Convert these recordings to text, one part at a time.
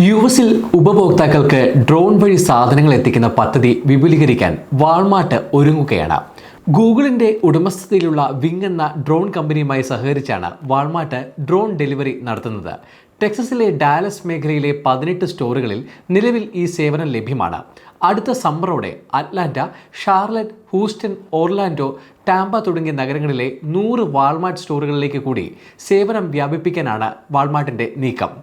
യുഎസിൽ ഉപഭോക്താക്കൾക്ക് ഡ്രോൺ വഴി സാധനങ്ങൾ എത്തിക്കുന്ന പദ്ധതി വിപുലീകരിക്കാൻ വാൾമാർട്ട് ഒരുങ്ങുകയാണ്. ഗൂഗിളിന്റെ ഉടമസ്ഥതയിലുള്ള വിങ് എന്ന ഡ്രോൺ കമ്പനിയുമായി സഹകരിച്ചാണ് വാൾമാർട്ട് ഡ്രോൺ ഡെലിവറി നടത്തുന്നത്. ടെക്സസിലെ ഡാലസ് മേഖലയിലെ 18 സ്റ്റോറുകളിൽ നിലവിൽ ഈ സേവനം ലഭ്യമാണ്. അടുത്ത സമ്മറോടെ Atlanta, Charlotte, Houston, Orlando, Tampa തുടങ്ങിയ നഗരങ്ങളിലെ 100 വാൾമാർട്ട് സ്റ്റോറുകളിലേക്ക് കൂടി സേവനം വ്യാപിപ്പിക്കാനാണ് വാൾമാർട്ടിന്റെ നീക്കം.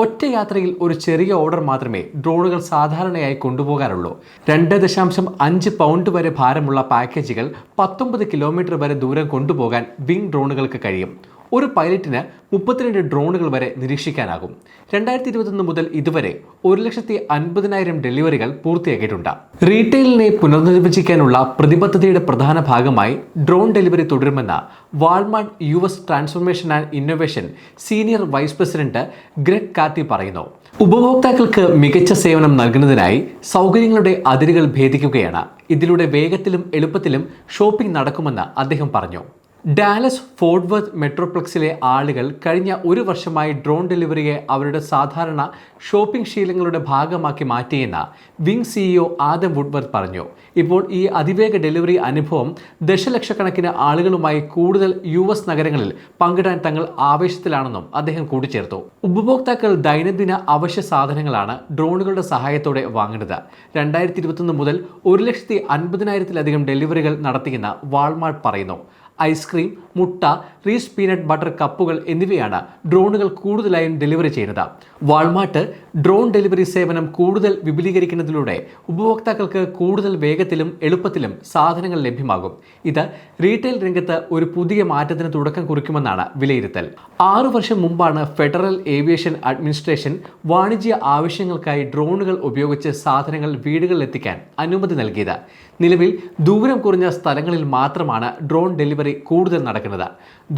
ഒറ്റ യാത്രയിൽ ഒരു ചെറിയ ഓർഡർ മാത്രമേ ഡ്രോണുകൾ സാധാരണയായി കൊണ്ടുപോകാറുള്ളൂ. 2.5 പൗണ്ട് വരെ ഭാരമുള്ള പാക്കേജുകൾ 19 കിലോമീറ്റർ വരെ ദൂരം കൊണ്ടുപോകാൻ വിങ് ഡ്രോണുകൾക്ക് കഴിയും. ഒരു പൈലറ്റിന് 32 ഡ്രോണുകൾ വരെ നിരീക്ഷിക്കാനാകും. 2021 മുതൽ ഇതുവരെ 1,50,000 ഡെലിവറികൾ പൂർത്തിയാക്കിയിട്ടുണ്ട്. റീറ്റെയിലിനെ പുനർനിർവചിക്കാനുള്ള പ്രതിബദ്ധതയുടെ പ്രധാന ഭാഗമായി ഡ്രോൺ ഡെലിവറി തുടരുമെന്ന് Walmart US transformation and innovation senior vice president Greg Carty പറയുന്നു. ഉപഭോക്താക്കൾക്ക് മികച്ച സേവനം നൽകുന്നതിനായി സൗകര്യങ്ങളുടെ അതിരുകൾ ഭേദിക്കുകയാണ്. ഇതിലൂടെ വേഗത്തിലും എളുപ്പത്തിലും ഷോപ്പിംഗ് നടക്കുമെന്ന് അദ്ദേഹം പറഞ്ഞു. ഡാലസ് ഫോർട്ട് വർത്ത് മെട്രോപ്ലക്സിലെ ആളുകൾ കഴിഞ്ഞ ഒരു വർഷമായി ഡ്രോൺ ഡെലിവറിയെ അവരുടെ സാധാരണ ഷോപ്പിംഗ് ശീലങ്ങളുടെ ഭാഗമാക്കി മാറ്റിയെന്ന് വിങ് CEO ആദം വുഡ്വർത്ത് പറഞ്ഞു. ഇപ്പോൾ ഈ അതിവേഗ ഡെലിവറി അനുഭവം ദശലക്ഷക്കണക്കിന് ആളുകളുമായി കൂടുതൽ US നഗരങ്ങളിൽ പങ്കിടാൻ തങ്ങൾ ആവേശത്തിലാണെന്നും അദ്ദേഹം കൂട്ടിച്ചേർത്തു. ഉപഭോക്താക്കൾ ദൈനംദിന അവശ്യ സാധനങ്ങളാണ് ഡ്രോണുകളുടെ സഹായത്തോടെ വാങ്ങുന്നത്. 2021 മുതൽ 1,50,000-ലധികം ഡെലിവറികൾ നടത്തിയെന്ന് വാൾമാർട്ട് പറയുന്നു. ഐസ്ക്രീം, മുട്ട, റീസ് പീനട്ട് ബട്ടർ കപ്പുകൾ എന്നിവയാണ് ഡ്രോണുകൾ കൂടുതലായും ഡെലിവറി ചെയ്യുന്നത്. വാൾമാർട്ട് ഡ്രോൺ ഡെലിവറി സേവനം കൂടുതൽ വിപുലീകരിക്കുന്നതിലൂടെ ഉപഭോക്താക്കൾക്ക് കൂടുതൽ വേഗത്തിലും എളുപ്പത്തിലും സാധനങ്ങൾ ലഭ്യമാകും. ഇത് റീറ്റെയിൽ രംഗത്ത് ഒരു പുതിയ മാറ്റത്തിന് തുടക്കം കുറിക്കുമെന്നാണ് വിലയിരുത്തൽ. 6 വർഷം മുമ്പാണ് ഫെഡറൽ ഏവിയേഷൻ അഡ്മിനിസ്ട്രേഷൻ വാണിജ്യ ആവശ്യങ്ങൾക്കായി ഡ്രോണുകൾ ഉപയോഗിച്ച് സാധനങ്ങൾ വീടുകളിൽ എത്തിക്കാൻ അനുമതി നൽകിയത്. നിലവിൽ ദൂരം കുറഞ്ഞ സ്ഥലങ്ങളിൽ മാത്രമാണ് ഡ്രോൺ ഡെലിവറി കൂടുതൽ നടക്കുന്നത്.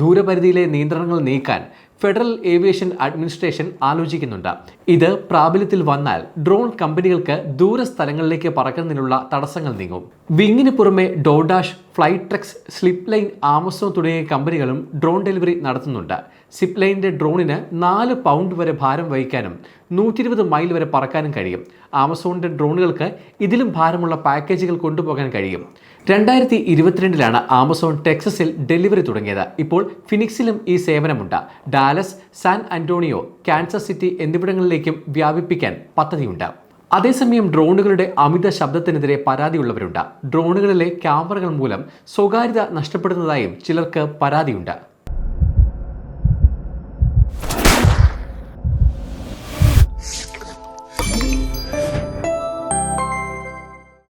ദൂരപരിധിയിലെ നിയന്ത്രണങ്ങൾ നീക്കാൻ ഫെഡറൽ ഏവിയേഷൻ അഡ്മിനിസ്ട്രേഷൻ ആലോചിക്കുന്നുണ്ട്. ഇത് പ്രാബല്യത്തിൽ വന്നാൽ ഡ്രോൺ കമ്പനികൾക്ക് ദൂരസ്ഥലങ്ങളിലേക്ക് പറക്കുന്നതിനുള്ള തടസ്സങ്ങൾ നീങ്ങും. വിങ്ങിന് പുറമെ ഡോഡാഷ്, ഫ്ലൈട്രെക്സ്, സ്ലിപ്പ് ലൈൻ, ആമസോൺ തുടങ്ങിയ കമ്പനികളും ഡ്രോൺ ഡെലിവറി നടത്തുന്നുണ്ട്. സ്ലിപ്പ് ലൈനിന്റെ ഡ്രോണിന് 4 പൗണ്ട് വരെ ഭാരം വഹിക്കാനും 120 മൈൽ വരെ പറക്കാനും കഴിയും. ആമസോണിന്റെ ഡ്രോണുകൾക്ക് ഇതിലും ഭാരമുള്ള പാക്കേജുകൾ കൊണ്ടുപോകാൻ കഴിയും. 2022 ആമസോൺ ടെക്സസിൽ ഡെലിവറി തുടങ്ങിയത്. ഇപ്പോൾ ഫിനിക്സിലും ഈ സേവനമുണ്ട്. Dallas, San Antonio, Kansas City എന്നിവിടങ്ങളിലേക്കും വ്യാപിപ്പിക്കാൻ പദ്ധതിയുണ്ട്. അതേസമയം ഡ്രോണുകളുടെ അമിത ശബ്ദത്തിനെതിരെ പരാതിയുള്ളവരുണ്ട്. ഡ്രോണുകളിലെ ക്യാമറകൾ മൂലം സ്വകാര്യത നഷ്ടപ്പെടുന്നതായും ചിലർക്ക് പരാതിയുണ്ട്.